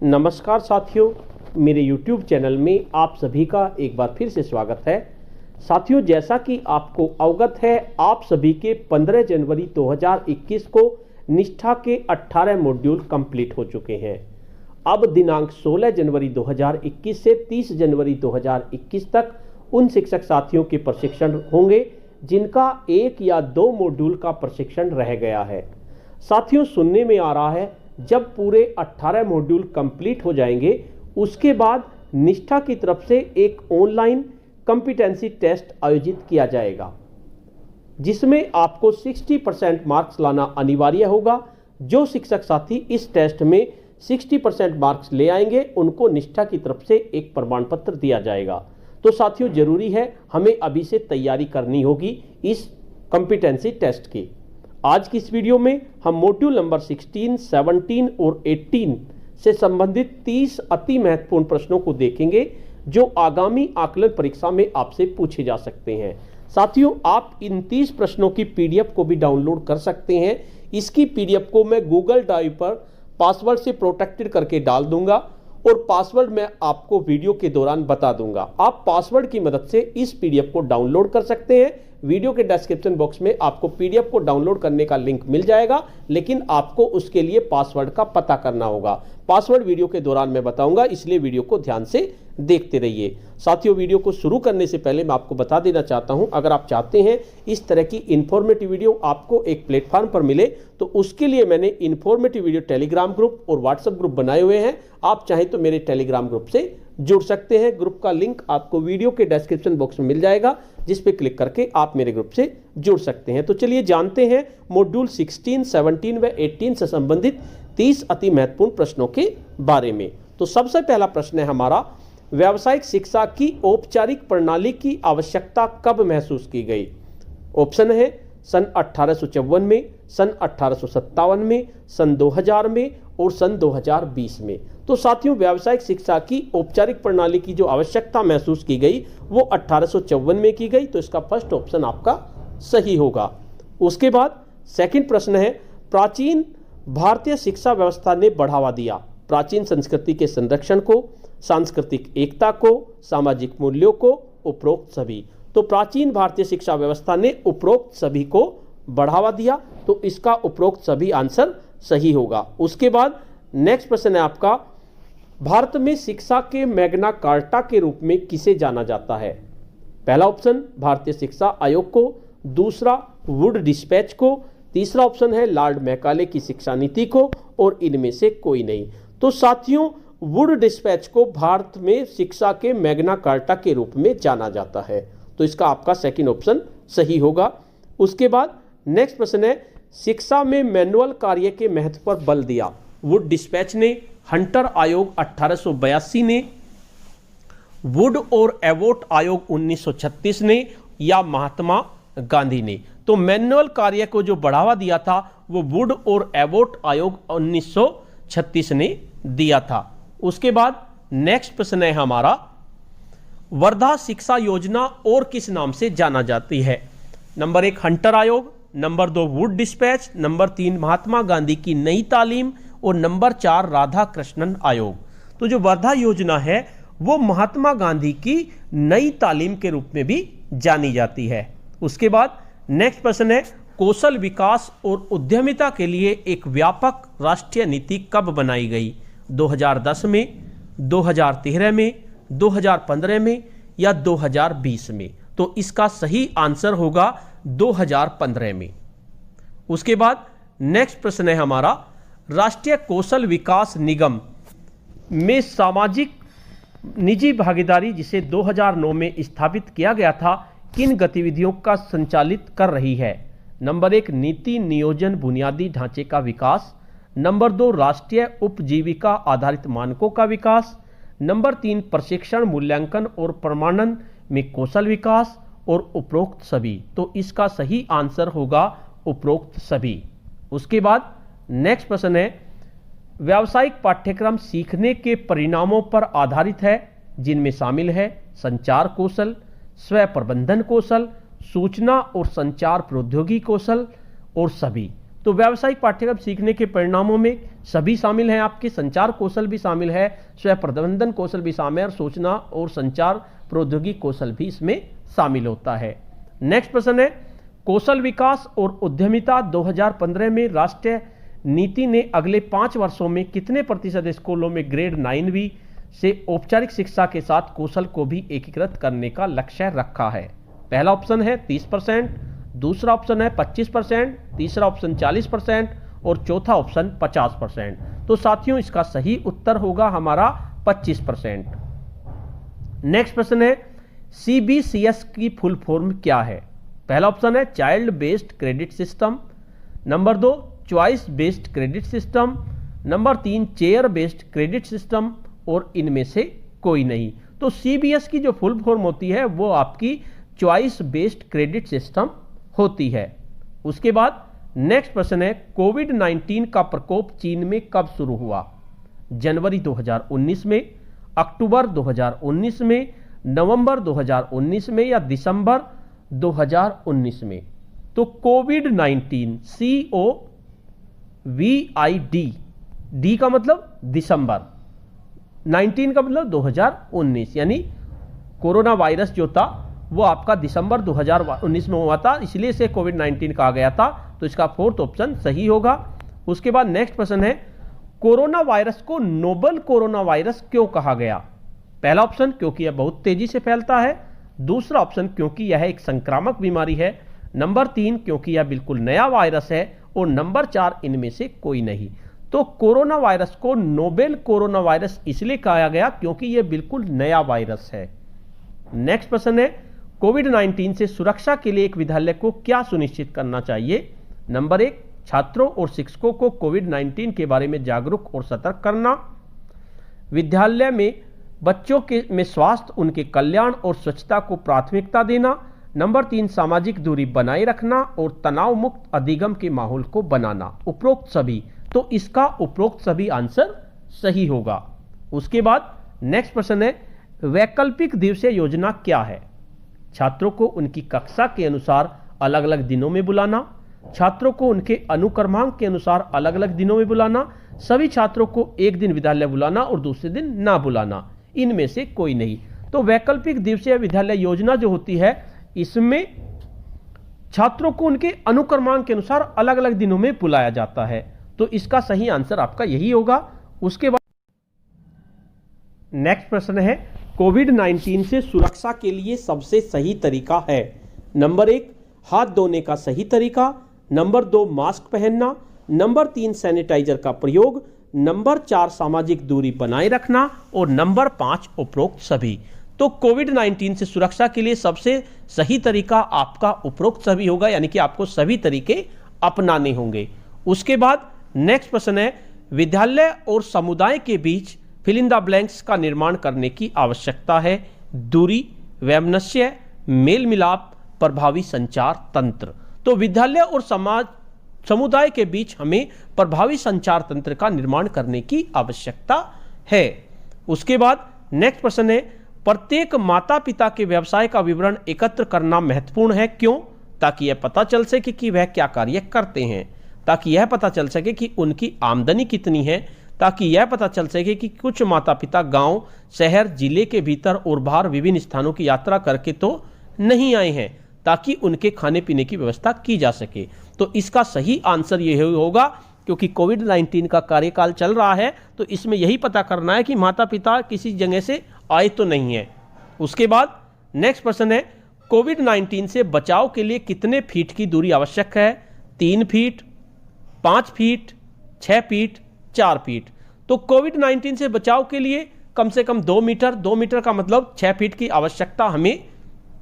नमस्कार साथियों, मेरे YouTube चैनल में आप सभी का एक बार फिर से स्वागत है। साथियों, जैसा कि आपको अवगत है, आप सभी के 15 जनवरी 2021 को निष्ठा के 18 मॉड्यूल कंप्लीट हो चुके हैं। अब दिनांक 16 जनवरी 2021 से 30 जनवरी 2021 तक उन शिक्षक साथियों के प्रशिक्षण होंगे जिनका 1 या 2 मॉड्यूल का प्रशिक्षण रह गया है। साथियों, सुनने में आ रहा है जब पूरे 18 मॉड्यूल कंप्लीट हो जाएंगे उसके बाद निष्ठा की तरफ से एक ऑनलाइन कॉम्पिटेंसी टेस्ट आयोजित किया जाएगा जिसमें आपको 60% मार्क्स लाना अनिवार्य होगा। जो शिक्षक साथी इस टेस्ट में 60% मार्क्स ले आएंगे उनको निष्ठा की तरफ से एक प्रमाण पत्र दिया जाएगा। तो साथियों, जरूरी है हमें अभी से तैयारी करनी होगी इस कॉम्पिटेंसी टेस्ट की। आज की इस वीडियो में हम मॉड्यूल नंबर 16, 17 और 18 से संबंधित 30 अति महत्वपूर्ण प्रश्नों को देखेंगे जो आगामी आकलन परीक्षा में आपसे पूछे जा सकते हैं। साथियों, आप इन 30 प्रश्नों की पीडीएफ को भी डाउनलोड कर सकते हैं। इसकी पीडीएफ को मैं गूगल ड्राइव पर पासवर्ड से प्रोटेक्टेड करके डाल दूंगा और पासवर्ड मैं आपको वीडियो के दौरान बता दूंगा। आप पासवर्ड की मदद से इस पीडीएफ को डाउनलोड कर सकते हैं। वीडियो के डिस्क्रिप्शन बॉक्स में आपको पीडीएफ को डाउनलोड करने का लिंक मिल जाएगा, लेकिन आपको उसके लिए पासवर्ड का पता करना होगा। पासवर्ड वीडियो के दौरान मैं बताऊंगा, इसलिए वीडियो को ध्यान से देखते रहिए। साथियों, वीडियो को शुरू करने से पहले मैं आपको बता देना चाहता हूं, अगर आप चाहते हैं इस तरह की इंफॉर्मेटिव वीडियो आपको एक प्लेटफॉर्म पर मिले तो उसके लिए मैंने इंफॉर्मेटिव वीडियो टेलीग्राम ग्रुप और व्हाट्सएप ग्रुप बनाए हुए हैं। आप चाहें तो मेरे टेलीग्राम ग्रुप से जुड़ सकते हैं। ग्रुप का लिंक आपको वीडियो के डिस्क्रिप्शन बॉक्स में मिल जाएगा, जिस पे क्लिक करके आप मेरे ग्रुप से जुड़ सकते हैं। तो चलिए जानते हैं मॉड्यूल 16, 17 व 18 से संबंधित 30 अति महत्वपूर्ण प्रश्नों के बारे में। तो सबसे पहला प्रश्न है हमारा, व्यावसायिक शिक्षा की औपचारिक प्रणाली की आवश्यकता कब महसूस की गई? ऑप्शन है सन 1854 में, सन 1857 में, सन 2000 में और सन 2020 में। तो साथियों, व्यावसायिक शिक्षा की औपचारिक प्रणाली की जो आवश्यकता महसूस की गई वो 1854 में की गई। तो इसका फर्स्ट ऑप्शन आपका सही होगा। उसके बाद सेकंड प्रश्न है, प्राचीन भारतीय शिक्षा व्यवस्था ने बढ़ावा दिया प्राचीन संस्कृति के संरक्षण को, सांस्कृतिक एकता को, सामाजिक मूल्यों को, उपरोक्त सभी। तो प्राचीन भारतीय शिक्षा व्यवस्था ने उपरोक्त सभी को बढ़ावा दिया, तो इसका उपरोक्त सभी आंसर सही होगा। उसके बाद नेक्स्ट प्रश्न है आपका, भारत में शिक्षा के मैग्ना कार्टा के रूप में किसे जाना जाता है? पहला ऑप्शन भारतीय शिक्षा आयोग को, दूसरा वुड डिस्पैच को, तीसरा ऑप्शन है लॉर्ड मैकाले की शिक्षा नीति को और इनमें से कोई नहीं। तो साथियों, वुड डिस्पैच को भारत में शिक्षा के मैग्ना कार्टा के रूप में जाना जाता है, तो इसका आपका सेकंड ऑप्शन सही होगा। उसके बाद नेक्स्ट प्रश्न है, शिक्षा में मैनुअल कार्य के महत्व पर बल दिया वुड डिस्पैच ने, हंटर आयोग 1882 ने, वुड और एवोट आयोग 1936 ने या महात्मा गांधी ने? तो मैनुअल कार्य को जो बढ़ावा दिया था वो वुड और एवोट आयोग 1936 ने दिया था। उसके बाद नेक्स्ट प्रश्न है हमारा, वर्धा शिक्षा योजना और किस नाम से जाना जाती है? नंबर 1 हंटर आयोग, number 2 Wood dispatch, number 3 Mahatma Gandhi की नई तालीम और नंबर 4 राधा कृष्णन आयोग। तो जो वर्धा योजना है वो महात्मा गांधी की नई तालीम के रूप में भी जानी जाती है। उसके बाद नेक्स्ट प्रश्न है, कौशल विकास और उद्यमिता के लिए एक व्यापक राष्ट्रीय नीति कब बनाई गई? 2010 में, 2013 में, 2015 में या 2020 में? तो इसका सही आंसर होगा 2015 में। उसके बाद नेक्स्ट प्रश्न है हमारा, राष्ट्रीय कौशल विकास निगम में सामाजिक निजी भागीदारी जिसे 2009 में स्थापित किया गया था किन गतिविधियों का संचालित कर रही है? नंबर 1 नीति नियोजन बुनियादी ढांचे का विकास, नंबर 2 राष्ट्रीय उपजीविका आधारित मानकों का विकास, नंबर 3 प्रशिक्षण मूल्यांकन और प्रमाणन में कौशल विकास और उपरोक्त सभी। तो इसका सही आंसर होगा उपरोक्त सभी। उसके बाद नेक्स्ट प्रश्न है, व्यावसायिक पाठ्यक्रम सीखने के परिणामों पर आधारित है जिनमें शामिल है संचार कौशल, स्व प्रबंधन कौशल, सूचना और संचार प्रौद्योगिकी कौशल और सभी। तो व्यावसायिक पाठ्यक्रम सीखने के परिणामों में सभी शामिल हैं, आपके संचार कौशल भी शामिल है, स्वयं प्रबंधन कौशल भी शामिल है और सूचना और संचार प्रौद्योगिकी कौशल भी इसमें शामिल होता है। नेक्स्ट प्रश्न है, कौशल विकास और उद्यमिता 2015 में राष्ट्रीय नीति ने अगले 5 वर्षों में कितने प्रतिशत स्कूलों में ग्रेड 9वीं से औपचारिक शिक्षा के साथ कौशल को भी एकीकृत करने का लक्ष्य रखा है? पहला ऑप्शन है 30%, दूसरा ऑप्शन है 25%, तीसरा ऑप्शन 40% और चौथा ऑप्शन 50%। तो साथियों इसका सही उत्तर होगा हमारा 25%। नेक्स्ट प्रश्न है, CBCS की फुल फॉर्म क्या है? पहला ऑप्शन है child based credit system, number 2 choice based credit system, number 3 chair based credit system और इनमें से कोई नहीं। तो CBS की जो फुल फॉर्म होती है वो आपकी चॉइस बेस्ड क्रेडिट सिस्टम होती है। उसके बाद नेक्स्ट प्रश्न है, कोविड-19 का प्रकोप चीन में कब शुरू हुआ? जनवरी 2019 में, अक्टूबर 2019 में, नवंबर 2019 में या दिसंबर 2019 में? तो कोविड-19 COVID, डी का मतलब दिसंबर, 19 का मतलब 2019, यानी कोरोना वायरस जो था वो आपका दिसंबर 2019 में हुआ था, इसलिए इसे कोविड-19 कहा गया था। तो इसका फोर्थ ऑप्शन सही होगा। उसके बाद नेक्स्ट प्रश्न है, कोरोना वायरस को नोबल कोरोना वायरस क्यों कहा गया? पहला ऑप्शन क्योंकि यह बहुत तेजी से फैलता है, दूसरा ऑप्शन क्योंकि यह एक संक्रामक बीमारी है, नंबर 3 क्योंकि यह बिल्कुल नया वायरस है और नंबर 4 इनमें से कोई नहीं। तो कोरोना वायरस को नोबेल कोरोना वायरस इसलिए कहा गया क्योंकि यह बिल्कुल नया वायरस है। नेक्स्ट प्रश्न है, कोविड-19 से सुरक्षा के लिए एक विद्यालय को क्या सुनिश्चित करना चाहिए? नंबर 1 छात्रों और शिक्षकों को कोविड-19 के बारे में जागरूक और सतर्क करना, विद्यालय में बच्चों में स्वास्थ्य, उनके कल्याण और स्वच्छता को प्राथमिकता देना, नंबर 3 सामाजिक दूरी बनाए रखना और तनाव मुक्त अधिगम के माहौल को बनाना। उपरोक्त सभी, तो इसका उपरोक्त सभी आंसर सही होगा। उसके बाद नेक्स्ट प्रश्न है, वैकल्पिक दिवसीय योजना क्या है? छात्रों को उनकी कक्षा के अनुसार अलग अलग दिनों में बुलाना, छात्रों को उनके अनुक्रमांक के अनुसार अलग अलग दिनों में बुलाना, सभी छात्रों को एक दिन विद्यालय बुलाना और दूसरे दिन ना बुलाना, इनमें से कोई नहीं। तो वैकल्पिक दिवसीय विद्यालय योजना जो होती है इसमें छात्रों को उनके अनुक्रमांक के अनुसार अलग अलग दिनों में बुलाया जाता है। तो इसका सही आंसर आपका यही होगा। उसके बाद नेक्स्ट प्रश्न है, कोविड-19 से सुरक्षा के लिए सबसे सही तरीका है? नंबर 1 हाथ धोने का सही तरीका, नंबर 2 मास्क पहनना, नंबर 3 सैनिटाइजर का प्रयोग, नंबर 4 सामाजिक दूरी बनाए रखना और नंबर 5 उपरोक्त सभी। तो कोविड-19 से सुरक्षा के लिए सबसे सही तरीका आपका उपरोक्त सभी होगा, यानी कि आपको सभी तरीके अपनाने होंगे। उसके बाद नेक्स्ट प्रश्न है, विद्यालय और समुदाय के बीच फिल इन द ब्लैंक्स का निर्माण करने की आवश्यकता है। दूरी, वैमनस्य, मेल मिलाप, प्रभावी संचार तंत्र। तो विद्यालय और समुदाय के बीच हमें प्रभावी संचार तंत्र का निर्माण करने की आवश्यकता है। उसके बाद नेक्स्ट प्रश्न है, प्रत्येक माता पिता के व्यवसाय का विवरण एकत्र करना महत्वपूर्ण है। क्यों? ताकि यह पता चल सके कि वह क्या कार्य करते हैं, ताकि यह पता चल सके कि उनकी आमदनी कितनी है, ताकि यह पता चल सके कि कुछ माता पिता गांव, शहर, जिले के भीतर और बाहर विभिन्न स्थानों की यात्रा करके तो नहीं आए हैं, ताकि उनके खाने पीने की व्यवस्था की जा सके। तो इसका सही आंसर यह होगा, क्योंकि कोविड-19 का कार्यकाल चल रहा है तो इसमें यही पता करना है कि माता पिता किसी जगह से आए तो नहीं है। उसके बाद नेक्स्ट प्रश्न है, कोविड-19 से बचाव के लिए कितने फीट की दूरी आवश्यक है? 3 फीट, 5 फीट, 6 फीट, 4 फीट। तो कोविड-19 से बचाव के लिए कम से कम 2 मीटर, 2 मीटर का मतलब 6 फीट की आवश्यकता हमें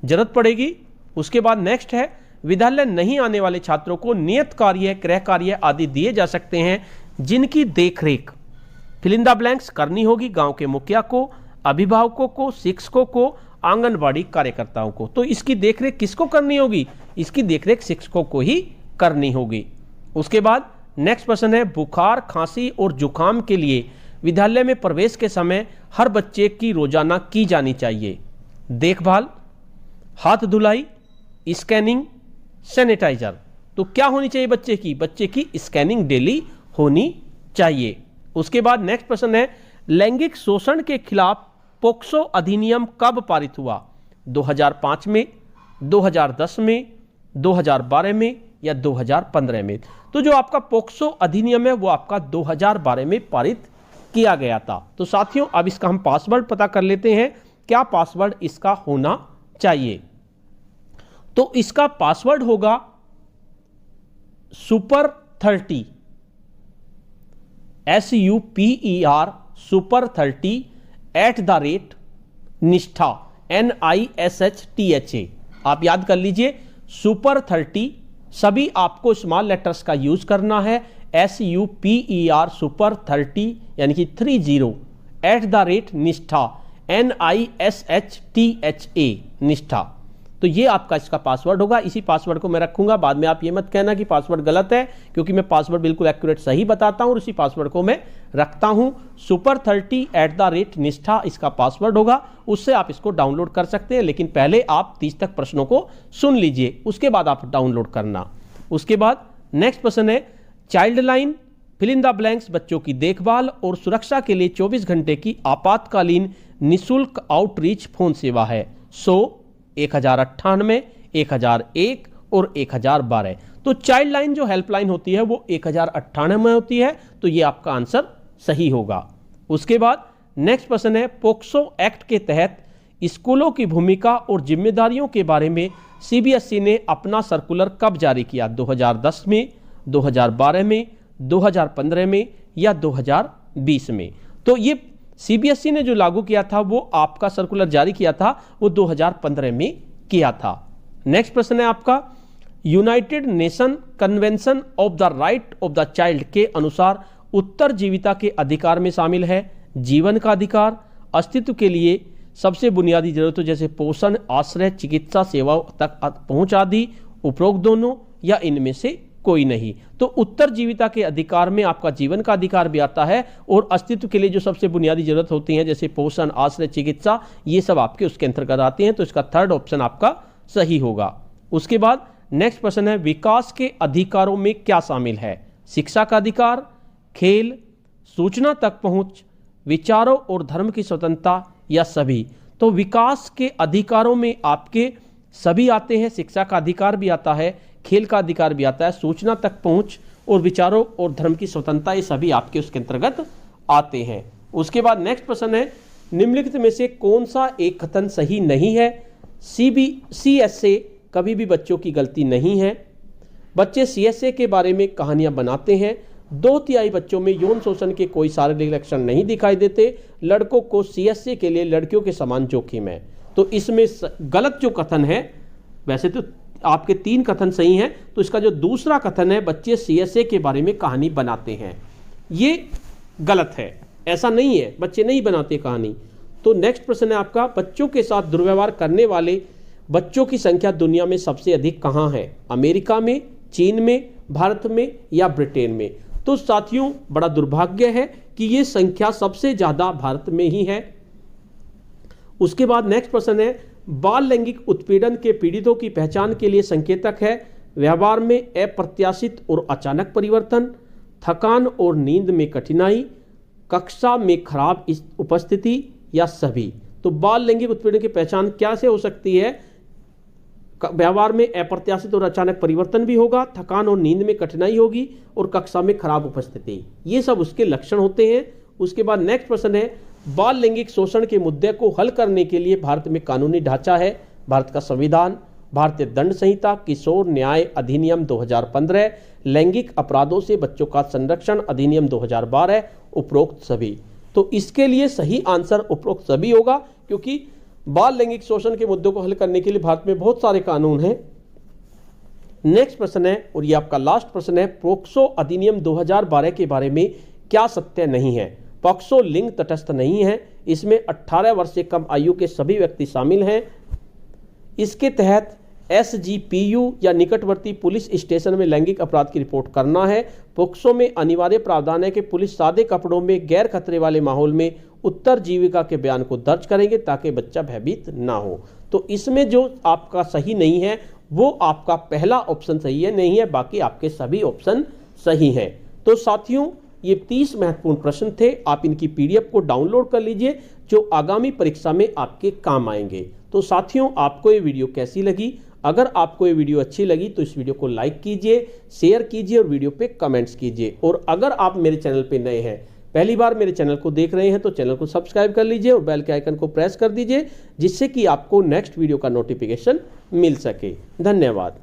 जरूरत पड़ेगी। उसके बाद नेक्स्ट है, विद्यालय नहीं आने वाले छात्रों को नियत कार्य, गृह कार्य आदि दिए जा सकते हैं जिनकी देखरेख फिल इन द ब्लैंक्स करनी होगी गांव के मुखिया को, अभिभावकों को, शिक्षकों को, आंगनबाड़ी कार्यकर्ताओं को। तो इसकी देखरेख किसको करनी होगी? इसकी देखरेख शिक्षकों को ही करनी होगी। उसके बाद नेक्स्ट प्रश्न है, बुखार, खांसी और जुकाम के लिए विद्यालय में प्रवेश के समय हर बच्चे की रोजाना की जानी चाहिए देखभाल, हाथ धुलाई, स्कैनिंग, सैनिटाइजर। तो क्या होनी चाहिए बच्चे की स्कैनिंग डेली होनी चाहिए। उसके बाद नेक्स्ट प्रश्न है, लैंगिक शोषण के खिलाफ पोक्सो अधिनियम कब पारित हुआ? 2005 में, 2010 में, 2012 में या 2015 में? तो जो आपका पोक्सो अधिनियम है वो आपका 2012 में पारित किया गया था। तो साथियों अब इसका हम पासवर्ड पता कर लेते हैं, क्या पासवर्ड इसका होना चाहिए। तो इसका पासवर्ड होगा सुपर 30, SUPER सुपर 30 @निष्ठा NISHTHA। आप याद कर लीजिए, सुपर 30 सभी आपको स्मॉल लेटर्स का यूज करना है, SUPER सुपर 30 यानी कि 30 @निष्ठा NISHTHA निष्ठा। तो ये आपका इसका पासवर्ड होगा। इसी पासवर्ड को मैं रखूंगा, बाद में आप ये मत कहना कि पासवर्ड गलत है, क्योंकि मैं पासवर्ड बिल्कुल एक्यूरेट सही बताता हूं और इसी पासवर्ड को मैं रखता हूं। सुपर 30 @निष्ठा इसका पासवर्ड होगा, उससे आप इसको डाउनलोड कर सकते हैं, लेकिन पहले आप 30 तक प्रश्नों को सुन लीजिए, उसके बाद आप डाउनलोड करना। उसके बाद नेक्स्ट प्रश्न है, child line fill in the blanks बच्चों की देखभाल और सुरक्षा के लिए 24 घंटे की आपातकालीन निःशुल्क आउटरीच फोन सेवा है। 100, 1098, 1001 और 1012। तो चाइल्ड लाइन जो हेल्पलाइन होती है वो 1098 में होती है, तो ये आपका आंसर सही होगा। उसके बाद नेक्स्ट प्रश्न है, पोक्सो एक्ट के तहत स्कूलों की भूमिका और जिम्मेदारियों के बारे में CBSE ने अपना सर्कुलर कब जारी किया? 2010 में, 2012 में, 2015 में या 2020 में? तो ये CBSE ने जो लागू किया था वो आपका सर्कुलर जारी किया था वो 2015 में किया था। नेक्स्ट प्रश्न है आपका, United nation convention of the right of the child के अनुसार उत्तरजीविता के अधिकार में शामिल है जीवन का अधिकार, अस्तित्व के लिए सबसे बुनियादी जरूरतों जैसे पोषण, आश्रय, चिकित्सा सेवाओं तक पहुंच आदि, उपरोक्त दोनों या इनमें से कोई नहीं। तो उत्तरजीविता के अधिकार में आपका जीवन का अधिकार भी आता है और अस्तित्व के लिए जो सबसे बुनियादी जरूरत होती हैं जैसे पोषण, आश्रय, चिकित्सा, ये सब आपके उसके अंतर्गत आते हैं। तो इसका थर्ड ऑप्शन आपका सही होगा। उसके बाद नेक्स्ट प्रश्न है, विकास के अधिकारों में क्या शामिल है? शिक्षा का अधिकार, खेल, सूचना तक पहुंच, विचारों और धर्म की स्वतंत्रता या सभी? तो विकास के अधिकारों में आपके सभी आते हैं, शिक्षा का अधिकार भी आता है, खेल का अधिकार भी आता है, सूचना तक पहुंच और विचारों और धर्म की स्वतंत्रता, ये सभी आपके उसके अंतर्गत आते हैं। उसके बाद नेक्स्ट प्रश्न है, निम्नलिखित में से कौन सा एक कथन सही नहीं है? CSA कभी भी बच्चों की गलती नहीं है। बच्चे CSA के बारे में कहानियां बनाते हैं। 2/3 बच्चों में यौन शोषण के कोई शारीरिक लक्षण नहीं दिखाई देते। लड़कों को CSA के लिए लड़कियों के समान जोखिम है। तो इसमें गलत जो कथन है, वैसे तो आपके 3 कथन सही हैं, तो इसका जो दूसरा कथन है बच्चे CSA के बारे में कहानी बनाते हैं, ये गलत है। ऐसा नहीं है, बच्चे नहीं बनाते कहानी। तो नेक्स्ट प्रश्न है आपका, बच्चों के साथ दुर्व्यवहार करने वाले बच्चों की संख्या दुनिया में सबसे अधिक कहाँ है? अमेरिका में, चीन में, भारत में या ब्रिटेन में? तो साथियों बड़ा दुर्भाग्य है कि ये संख्या सबसे ज्यादा भारत में ही है। उसके बाद नेक्स्ट प्रश्न है, बाल लैंगिक उत्पीड़न के पीड़ितों की पहचान के लिए संकेतक है व्यवहार में अप्रत्याशित और अचानक परिवर्तन, थकान और नींद में कठिनाई, कक्षा में खराब उपस्थिति या सभी? तो बाल लैंगिक उत्पीड़न की पहचान क्या से हो सकती है? व्यवहार में अप्रत्याशित और अचानक परिवर्तन भी होगा, थकान और नींद में कठिनाई होगी और कक्षा में खराब उपस्थिति, ये सब उसके लक्षण होते हैं। उसके बाद नेक्स्ट प्रश्न है, बाल लैंगिक शोषण के मुद्दे को हल करने के लिए भारत में कानूनी ढांचा है? भारत का संविधान, भारतीय दंड संहिता, किशोर न्याय अधिनियम 2015, लैंगिक अपराधों से बच्चों का संरक्षण अधिनियम 2012, उपरोक्त सभी? तो इसके लिए सही आंसर उपरोक्त सभी होगा, क्योंकि बाल लैंगिक शोषण के मुद्दों को हल करने के लिए भारत में बहुत सारे कानून हैं। नेक्स्ट प्रश्न है, और ये आपका लास्ट प्रश्न है, पोक्सो अधिनियम 2012 के बारे में क्या सत्य नहीं है? पोक्सो लिंग तटस्थ नहीं है, इसमें 18 वर्ष से कम आयु के सभी व्यक्ति शामिल हैं। इसके तहत SGPU या निकटवर्ती पुलिस स्टेशन में लैंगिक अपराध की रिपोर्ट करना है। पोक्सो में अनिवार्य प्रावधान है कि पुलिस सादे कपड़ों में गैर खतरे वाले माहौल में उत्तरजीविका के बयान को दर्ज करेंगे ताकि बच्चा भयभीत ना हो। तो इसमें जो आपका सही नहीं है वो आपका पहला ऑप्शन सही है, नहीं है बाकी आपके सभी ऑप्शन सही हैं। तो साथियों, ये 30 महत्वपूर्ण प्रश्न थे। आप इनकी पीडीएफ को डाउनलोड कर लीजिए जो आगामी परीक्षा में आपके काम आएंगे। तो साथियों, आपको ये वीडियो कैसी लगी? अगर आपको ये वीडियो अच्छी लगी तो इस वीडियो को लाइक कीजिए, शेयर कीजिए और वीडियो पे कमेंट्स कीजिए। और अगर आप मेरे चैनल पे नए हैं, पहली बार मेरे चैनल को देख रहे हैं, तो चैनल को सब्सक्राइब कर लीजिए और बेल के आइकन को प्रेस कर दीजिए, जिससे कि आपको नेक्स्ट वीडियो का नोटिफिकेशन मिल सके। धन्यवाद।